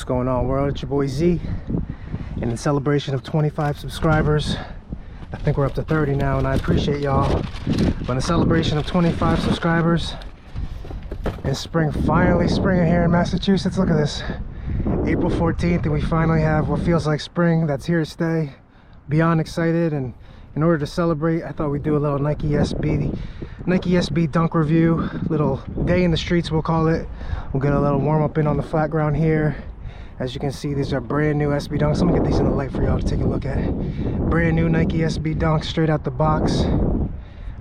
What's going on, world? It's your boy Z, and in celebration of 25 subscribers, I think we're up to 30 now, and I appreciate y'all. But in celebration of 25 subscribers and spring, finally spring here in Massachusetts. Look at this, April 14th, and we finally have what feels like spring that's here to stay. Beyond excited, and in order to celebrate, I thought we'd do a little Nike SB dunk review, little day in the streets we'll call it. We'll get a little warm up in on the flat ground here. As you can see, these are brand new SB dunks. Let me get these in the light for y'all to take a look at. Brand new Nike SB dunks straight out the box.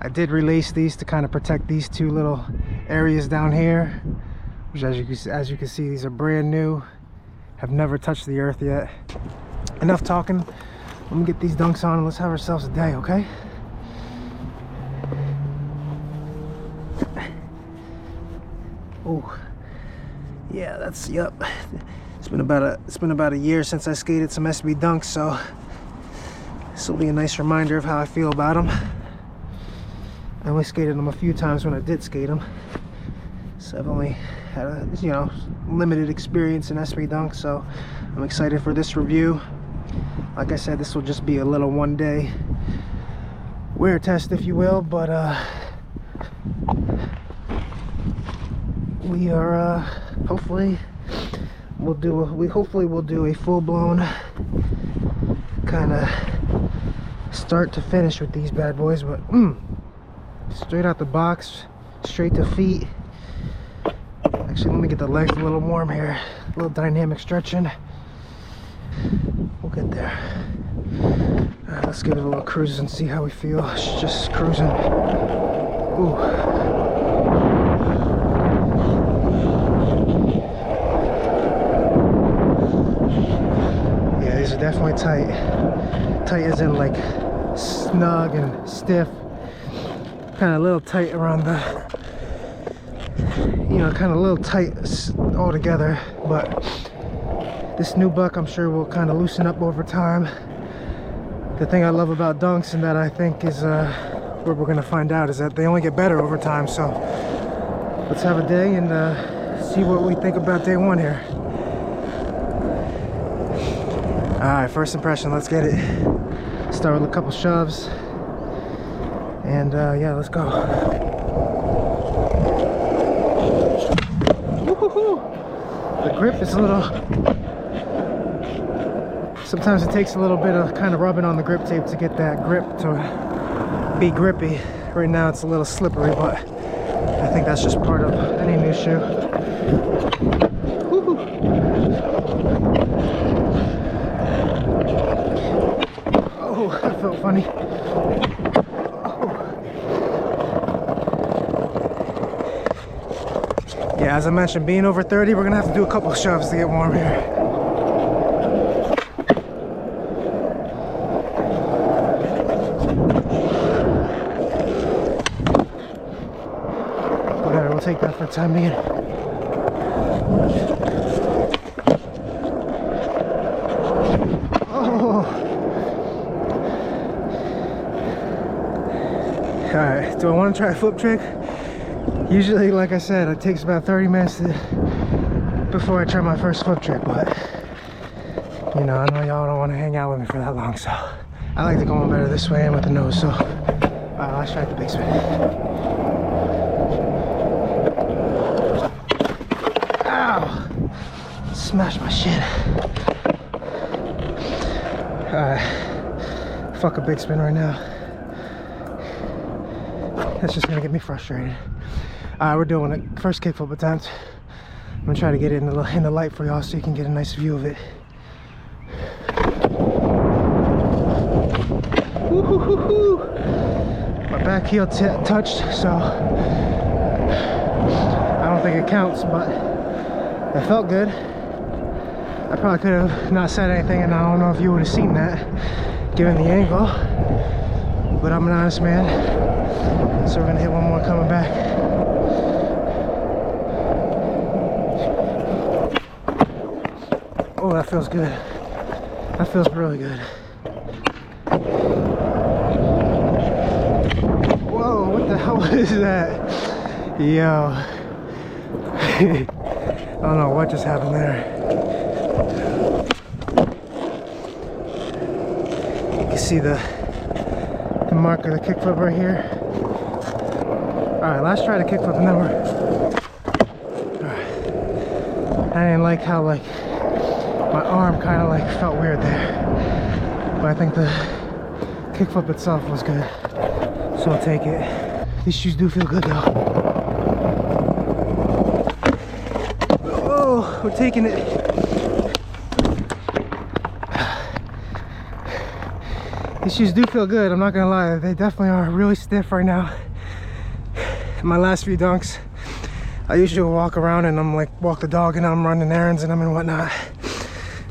I did release these to kind of protect these two little areas down here, which as you can see, these are brand new, have never touched the earth yet. Enough talking. Let me get these dunks on and let's have ourselves a day, okay? Oh, yeah, that's, yep. It's been about a year since I skated some SB dunks, so this will be a nice reminder of how I feel about them. I only skated them a few times when I did skate them, so I've only had a, limited experience in SB dunks, so I'm excited for this review. Like I said, this will just be a little one-day wear test, if you will, but we are hopefully we'll do a full-blown kind of start to finish with these bad boys. But straight out the box, straight to feet. Actually, let me get the legs a little warm here, a little dynamic stretching. We'll get there. Alright, let's give it a little cruise and see how we feel. Just cruising. Ooh. Yeah, these are definitely tight. Tight as in like snug and stiff. Kind of a little tight around the, kind of a little tight all together, but this new buck I'm sure will kind of loosen up over time. The thing I love about dunks, and that I think is what we're gonna find out, is that they only get better over time. So let's have a day and see what we think about day one here. Alright, first impression, let's get it. Start with a couple shoves, and yeah, let's go. Woo-hoo-hoo. The grip is a little, sometimes it takes a little bit of kind of rubbing on the grip tape to get that grip to be grippy. Right now it's a little slippery, but I think that's just part of any new shoe. Woo-hoo. Oh, that felt funny. Yeah, as I mentioned, being over 30, we're gonna have to do a couple shoves to get warm here. Whatever, we'll take that for the time being. Oh! Alright, do I want to try a flip trick? Usually, like I said, it takes about 30 minutes before I try my first flip trick, but I know y'all don't want to hang out with me for that long, so I like to go on better this way and with the nose. So let's try the big spin. Ow! Smash my shit. Alright, fuck a big spin right now. That's just gonna get me frustrated. We're doing a first kickflip attempt. I'm gonna try to get it in the light for y'all so you can get a nice view of it. Woo-hoo-hoo-hoo. My back heel touched, so I don't think it counts, but it felt good. I probably could have not said anything, and I don't know if you would have seen that given the angle, but I'm an honest man, so we're gonna hit one more coming back. Oh, that feels good. That feels really good. Whoa, what the hell is that? Yo. I don't know what just happened there. You can see the mark of the kickflip right here. Alright, let's try to kickflip and then we're... Alright. I didn't like how like my arm kind of like felt weird there. But I think the kickflip itself was good. So I'll take it. These shoes do feel good though. Oh, we're taking it. These shoes do feel good, I'm not gonna lie. They definitely are really stiff right now. My last few dunks, I usually walk around and I'm like, walk the dog and I'm running errands and I'm and whatnot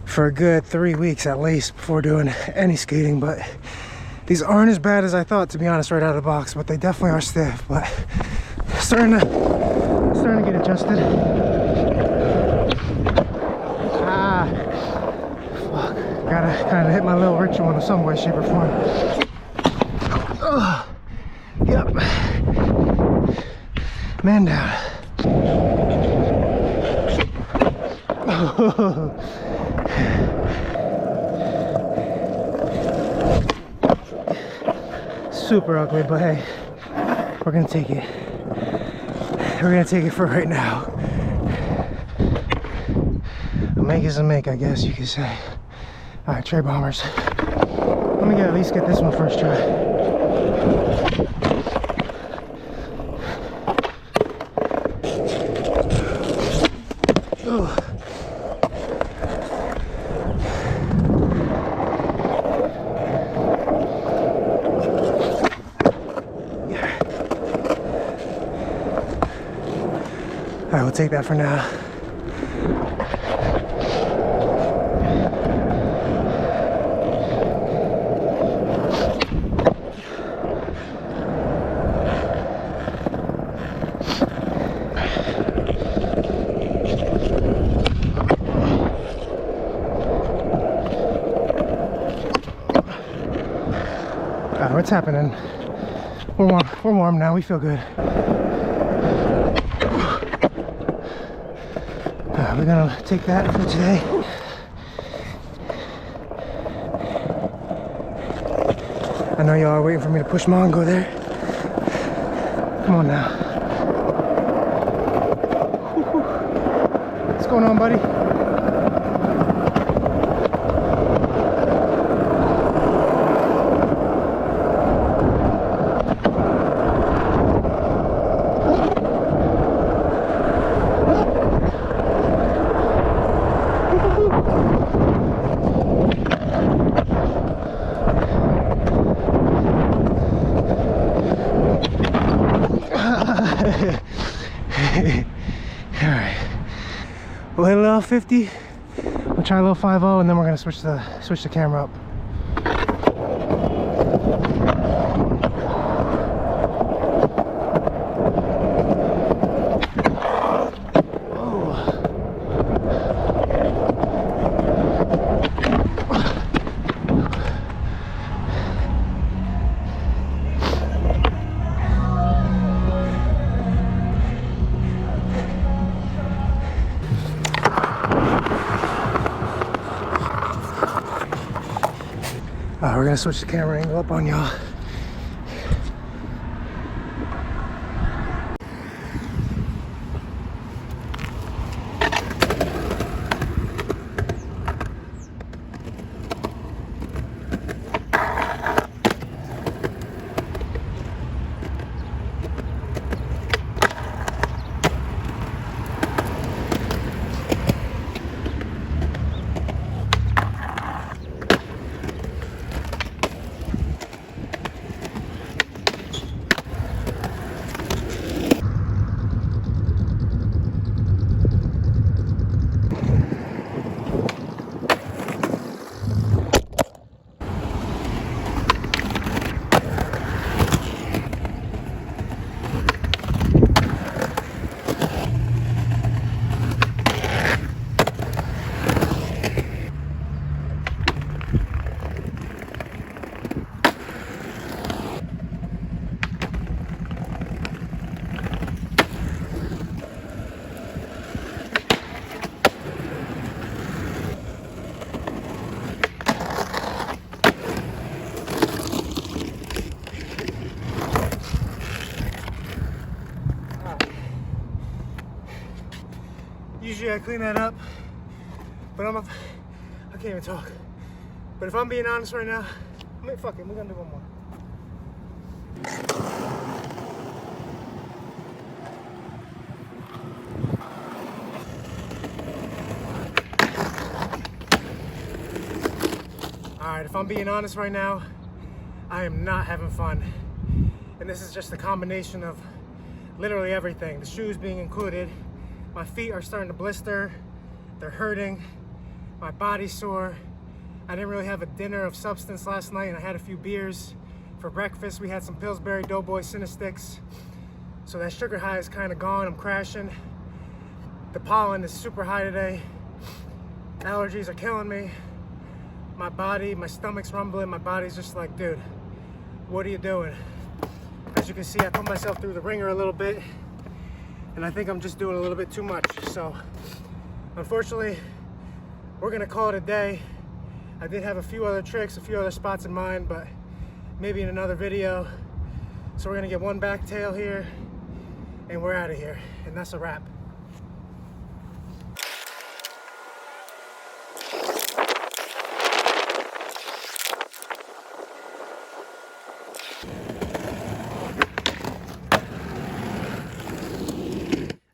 for a good 3 weeks at least before doing any skating. But these aren't as bad as I thought, to be honest, right out of the box, but they definitely are stiff. But starting to get adjusted. Ah, fuck. Gotta kind of hit my little ritual in some way, shape, or form. Oh, yep. Man down. Super ugly, but hey, we're gonna take it. We're gonna take it for right now. A make is a make, I guess you could say. All right, tray bombers. Let me at least get this one first try. Oh. All right, we'll take that for now. What's happening? We're warm now, we feel good. We're gonna take that for today. I know y'all are waiting for me to push Mongo there. Come on now. What's going on, buddy? Alright, we'll hit a little 50, we'll try a little 5-0, and then we're going to switch the camera up. We're gonna switch the camera angle up on y'all. Usually I clean that up, but I can't even talk. But if I'm being honest right now, I mean, fuck it, we're gonna do one more. All right, if I'm being honest right now, I am not having fun. And this is just a combination of literally everything, the shoes being included. My feet are starting to blister, they're hurting, my body's sore. I didn't really have a dinner of substance last night, and I had a few beers. For breakfast, we had some Pillsbury Doughboy Cinesticks. So that sugar high is kind of gone, I'm crashing. The pollen is super high today. Allergies are killing me. My body, my stomach's rumbling, my body's just like, dude, what are you doing? As you can see, I put myself through the ringer a little bit, and I think I'm just doing a little bit too much. So, unfortunately, we're gonna call it a day. I did have a few other tricks, a few other spots in mind, but maybe in another video. So we're gonna get one back tail here, and we're out of here, and that's a wrap.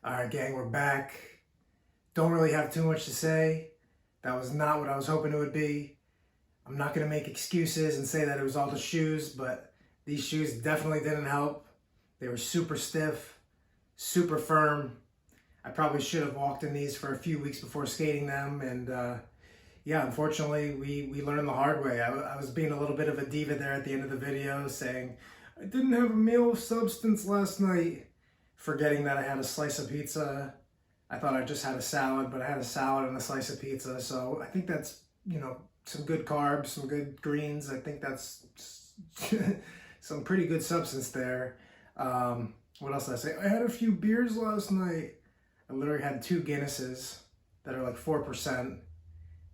Alright gang, we're back. Don't really have too much to say. That was not what I was hoping it would be. I'm not going to make excuses and say that it was all the shoes, but these shoes definitely didn't help. They were super stiff, super firm. I probably should have walked in these for a few weeks before skating them, and yeah, unfortunately we learned the hard way. I was being a little bit of a diva there at the end of the video, saying I didn't have a meal of substance last night, forgetting that I had a slice of pizza. I thought I just had a salad, but I had a salad and a slice of pizza. So I think that's, you know, some good carbs, some good greens. I think that's some pretty good substance there. What else did I say? I had a few beers last night. I literally had 2 Guinnesses that are like 4%,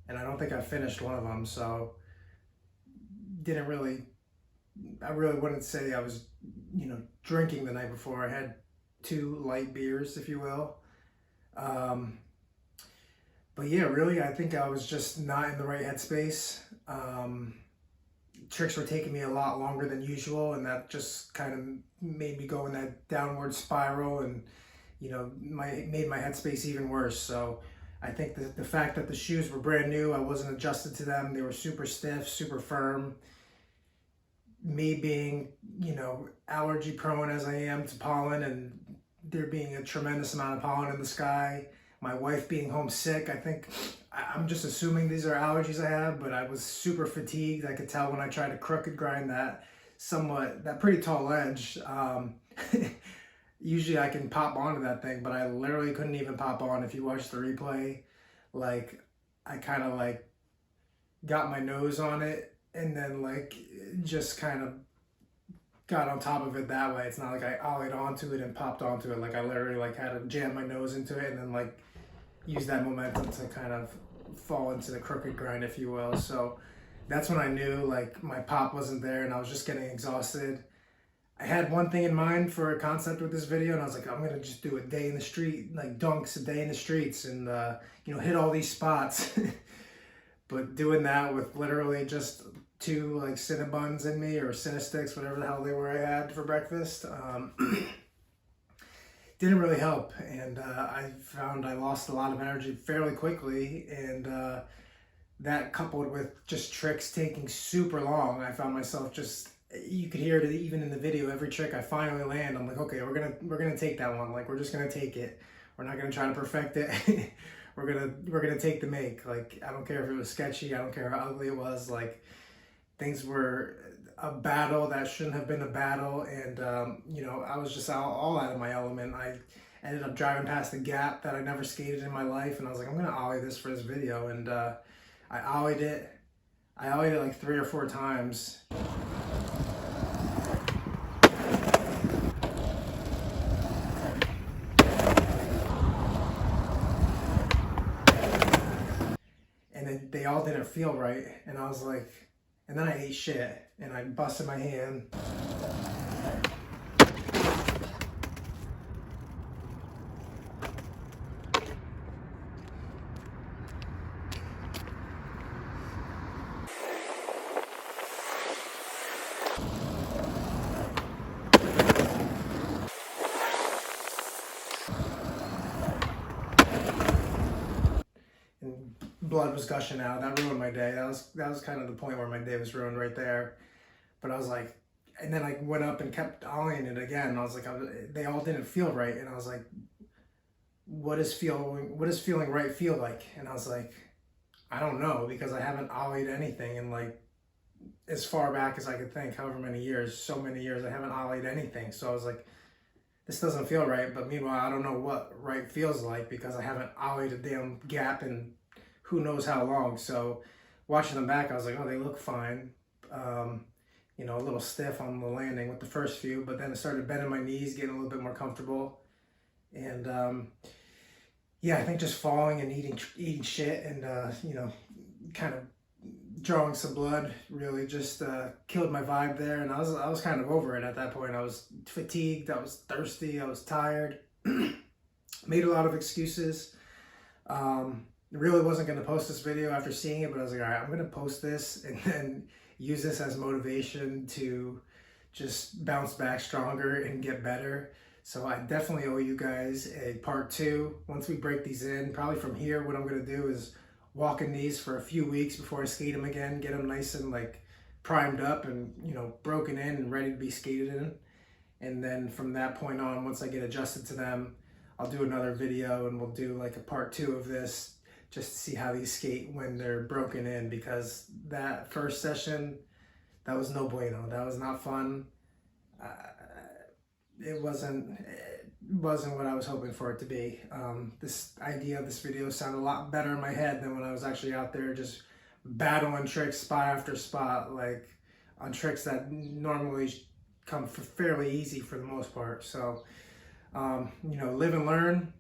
and I don't think I finished one of them. So I really wouldn't say I was, you know, drinking the night before. I had 2 light beers, if you will. But yeah, really, I think I was just not in the right headspace. Tricks were taking me a lot longer than usual, and that just kind of made me go in that downward spiral, and you know, made my headspace even worse. So I think that the fact that the shoes were brand new, I wasn't adjusted to them. They were super stiff, super firm. Me being, you know, allergy prone as I am to pollen, and there being a tremendous amount of pollen in the sky, my wife being homesick, I think, I'm just assuming these are allergies I have, but I was super fatigued. I could tell when I tried to crooked grind that pretty tall edge. Usually I can pop onto that thing, but I literally couldn't even pop on. If you watch the replay, like, I kind of like got my nose on it and then like just kind of got on top of it that way. It's not like I ollied onto it and popped onto it. Like I literally like had to jam my nose into it and then like use that momentum to kind of fall into the crooked grind, if you will. So that's when I knew like my pop wasn't there and I was just getting exhausted. I had one thing in mind for a concept with this video, and I was like, I'm gonna just do a day in the street, like dunks, a day in the streets, and you know, hit all these spots. But doing that with literally just 2 like Cinnabons in me, or Cinesticks, whatever the hell they were I had for breakfast, didn't really help. And I found I lost a lot of energy fairly quickly, and that coupled with just tricks taking super long, I found myself just, you could hear it even in the video, every trick I finally land, I'm like, okay, we're gonna take that one. Like, we're just gonna take it. We're not gonna try to perfect it. we're gonna take the make. Like, I don't care if it was sketchy, I don't care how ugly it was. Like, things were a battle that shouldn't have been a battle, and you know, I was just all out of my element. I ended up driving past a gap that I never skated in my life, and I was like, I'm gonna ollie this for this video, and I ollied it. I ollied it like 3 or 4 times. And they all didn't feel right, and I was like, and then I ate shit, and I busted my hand. blood was gushing out. That ruined my day. That was kind of the point where my day was ruined right there. But I was like, and then I went up and kept ollieing it again. And I was like, they all didn't feel right. And I was like, what does feeling right feel like? And I was like, I don't know, because I haven't ollied anything in like as far back as I could think, however many years, so many years, I haven't ollied anything. So I was like, this doesn't feel right. But meanwhile, I don't know what right feels like, because I haven't ollied a damn gap in who knows how long. So watching them back, I was like, oh, they look fine. You know, a little stiff on the landing with the first few, but then I started bending my knees, getting a little bit more comfortable. And yeah, I think just falling and eating shit and you know, kind of drawing some blood really just killed my vibe there. And I was kind of over it at that point. I was fatigued, I was thirsty, I was tired, made a lot of excuses. Really wasn't going to post this video after seeing it, but I was like, all right, I'm going to post this and then use this as motivation to just bounce back stronger and get better. So I definitely owe you guys a part 2. Once we break these in, probably from here, what I'm going to do is walk in these for a few weeks before I skate them again, get them nice and like primed up and, you know, broken in and ready to be skated in. And then from that point on, once I get adjusted to them, I'll do another video and we'll do like a part 2 of this, just to see how these skate when they're broken in, because that first session, that was no bueno. That was not fun. It wasn't what I was hoping for it to be. This idea of this video sounded a lot better in my head than when I was actually out there just battling tricks spot after spot, like on tricks that normally come fairly easy for the most part. So, you know, live and learn.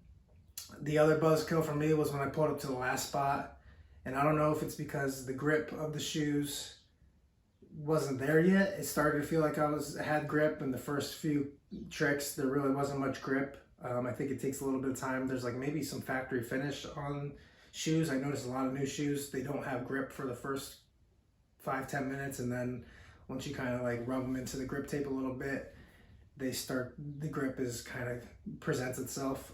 The other buzzkill for me was when I pulled up to the last spot, and I don't know if it's because the grip of the shoes wasn't there yet. It started to feel like I had grip in the first few tricks. There really wasn't much grip. I think it takes a little bit of time. There's like maybe some factory finish on shoes. I noticed a lot of new shoes, they don't have grip for the first 5-10 minutes, and then once you kind of like rub them into the grip tape a little bit, the grip is kind of presents itself.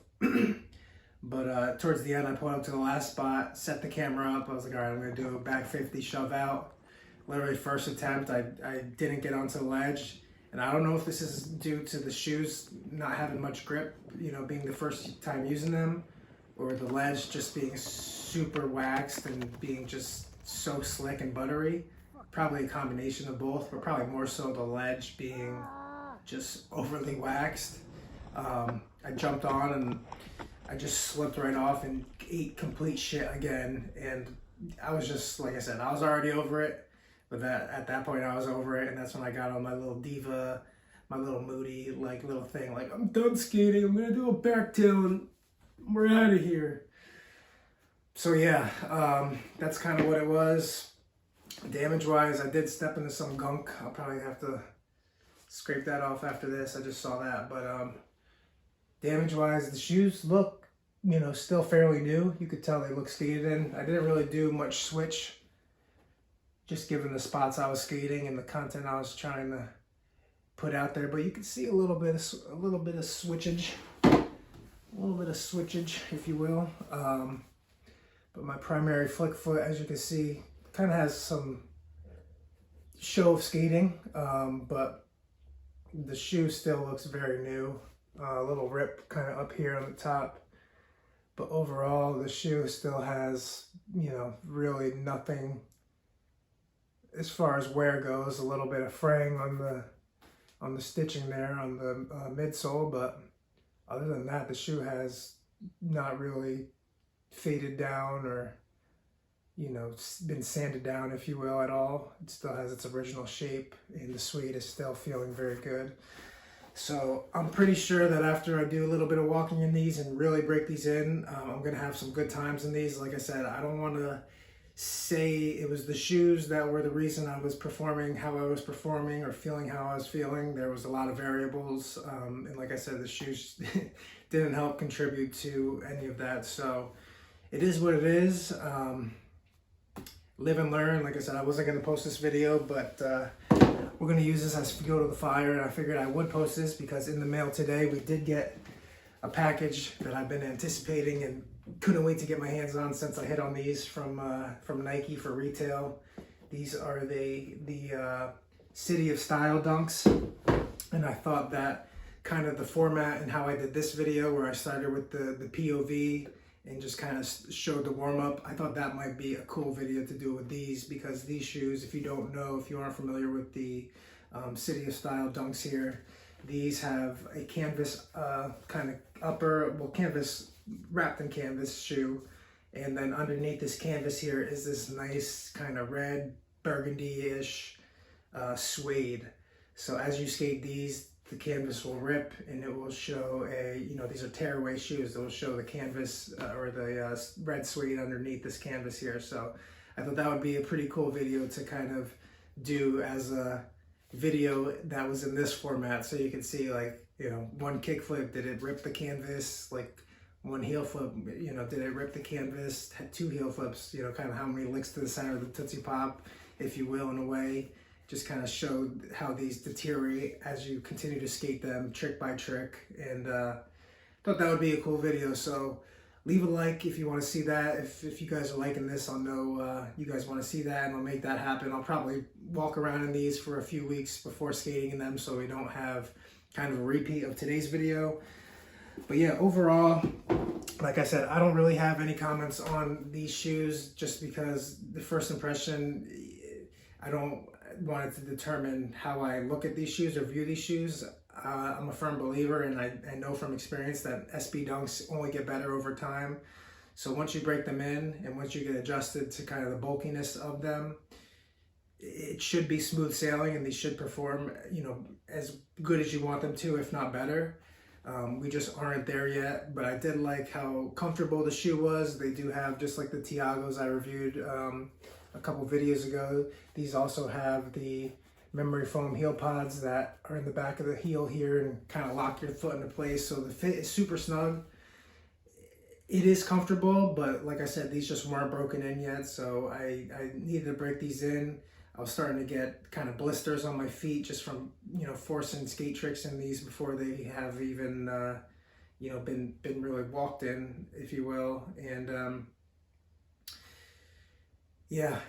But towards the end, I pulled up to the last spot, set the camera up. I was like, all right, I'm going to do a back 50 shove out. Literally first attempt, I didn't get onto the ledge. And I don't know if this is due to the shoes not having much grip, you know, being the first time using them, or the ledge just being super waxed and being just so slick and buttery. Probably a combination of both, but probably more so the ledge being just overly waxed. I jumped on and I just slipped right off and ate complete shit again. And I was just, like I said, I was already over it. But at that point I was over it, and that's when I got on my little diva, my little moody like little thing, like, I'm done skating, I'm gonna do a back tail and we're out of here. So yeah, that's kind of what it was. Damage wise, I did step into some gunk. I'll probably have to scrape that off after this. I just saw that. But damage wise, the shoes look, you know, still fairly new. You could tell they look skated in. I didn't really do much switch, just given the spots I was skating and the content I was trying to put out there. But you can see a little bit of switchage, if you will. But my primary flick foot, as you can see, kind of has some show of skating, but the shoe still looks very new. A little rip kind of up here on the top, but overall the shoe still has, you know, really nothing as far as wear goes. A little bit of fraying on the stitching there on the midsole, but other than that, the shoe has not really faded down or, you know, been sanded down, if you will, at all. It still has its original shape, and the suede is still feeling very good. So I'm pretty sure that after I do a little bit of walking in these and really break these in, I'm gonna have some good times in these. Like I said, I don't want to say it was the shoes that were the reason I was performing how I was performing or feeling how I was feeling. There was a lot of variables, and like I said, the shoes didn't help contribute to any of that. So it is what it is. Live and learn. Like I said, I wasn't going to post this video, but we're going to use this as fuel to the fire, and I figured I would post this because in the mail today we did get a package that I've been anticipating and couldn't wait to get my hands on since I hit on these from Nike for retail. These are the City of Style dunks, and I thought that kind of the format and how I did this video where I started with the POV and just kind of showed the warm-up, I thought that might be a cool video to do with these, because these shoes, if you don't know, if you aren't familiar with the City of Style dunks here, these have a canvas kind of upper, well, canvas, wrapped in canvas shoe, and then underneath this canvas here is this nice kind of red burgundy-ish suede. So as you skate these, the canvas will rip and it will show these are tearaway shoes. It will show the canvas or the red suede underneath this canvas here. So I thought that would be a pretty cool video to kind of do as a video that was in this format. So you can see, like, one kickflip, did it rip the canvas? Like one heel flip, did it rip the canvas? Had two heel flips, kind of how many licks to the center of the Tootsie Pop, if you will, in a way. Just kind of showed how these deteriorate as you continue to skate them trick by trick, and thought that would be a cool video. So leave a like if you want to see that. If you guys are liking this, I'll know you guys want to see that, and I'll make that happen. I'll probably walk around in these for a few weeks before skating in them, so we don't have kind of a repeat of today's video. But yeah, overall, like I said, I don't really have any comments on these shoes, just because the first impression, I don't want it to determine how I look at these shoes or view these shoes. I'm a firm believer, and I know from experience that SB dunks only get better over time. So once you break them in and once you get adjusted to kind of the bulkiness of them, it should be smooth sailing, and these should perform, as good as you want them to, if not better. We just aren't there yet, but I did like how comfortable the shoe was. They do have, just like the Tiagos I reviewed a couple videos ago, these also have the memory foam heel pods that are in the back of the heel here and kind of lock your foot into place. So the fit is super snug. It is comfortable, but like I said, these just weren't broken in yet, so I needed to break these in. I was starting to get kind of blisters on my feet just from forcing skate tricks in these before they have even been really walked in, if you will. And yeah,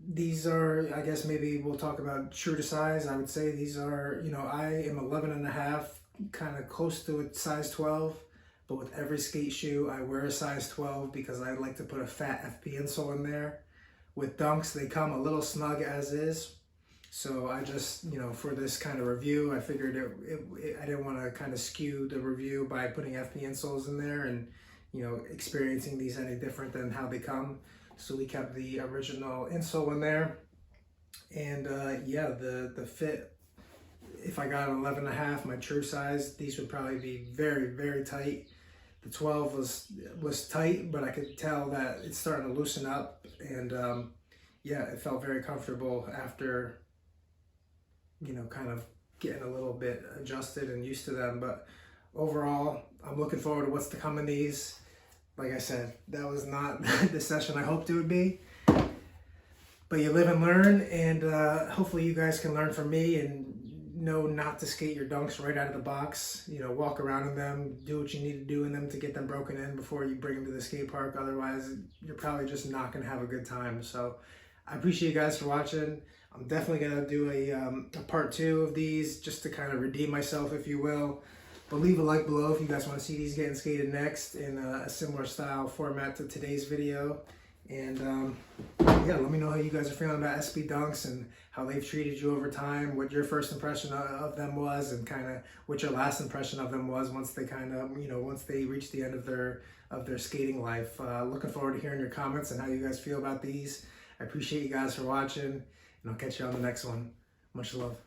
these are, I guess maybe we'll talk about true to size. I would say these are, I am 11.5, kind of close to a size 12, but with every skate shoe I wear a size 12 because I like to put a fat FP insole in there. With dunks, they come a little snug as is. So I just, for this kind of review, I figured I didn't want to kind of skew the review by putting FP insoles in there and, experiencing these any different than how they come. So we kept the original insole in there. And yeah, the fit, if I got an 11.5, my true size, these would probably be very, very tight. The 12 was tight, but I could tell that it's starting to loosen up, and yeah, it felt very comfortable after, kind of getting a little bit adjusted and used to them. But overall, I'm looking forward to what's to come in these. Like I said, that was not the session I hoped it would be, but you live and learn, and hopefully you guys can learn from me and know not to skate your dunks right out of the box. Walk around in them, do what you need to do in them to get them broken in before you bring them to the skate park. Otherwise, you're probably just not gonna have a good time. So I appreciate you guys for watching. I'm definitely gonna do a part 2 of these, just to kind of redeem myself, if you will. But leave a like below if you guys want to see these getting skated next in a similar style format to today's video. And yeah, let me know how you guys are feeling about SB dunks and how they've treated you over time, what your first impression of them was, and kind of what your last impression of them was once they kind of, once they reached the end of their skating life. Looking forward to hearing your comments and how you guys feel about these. I appreciate you guys for watching, and I'll catch you on the next one. Much love.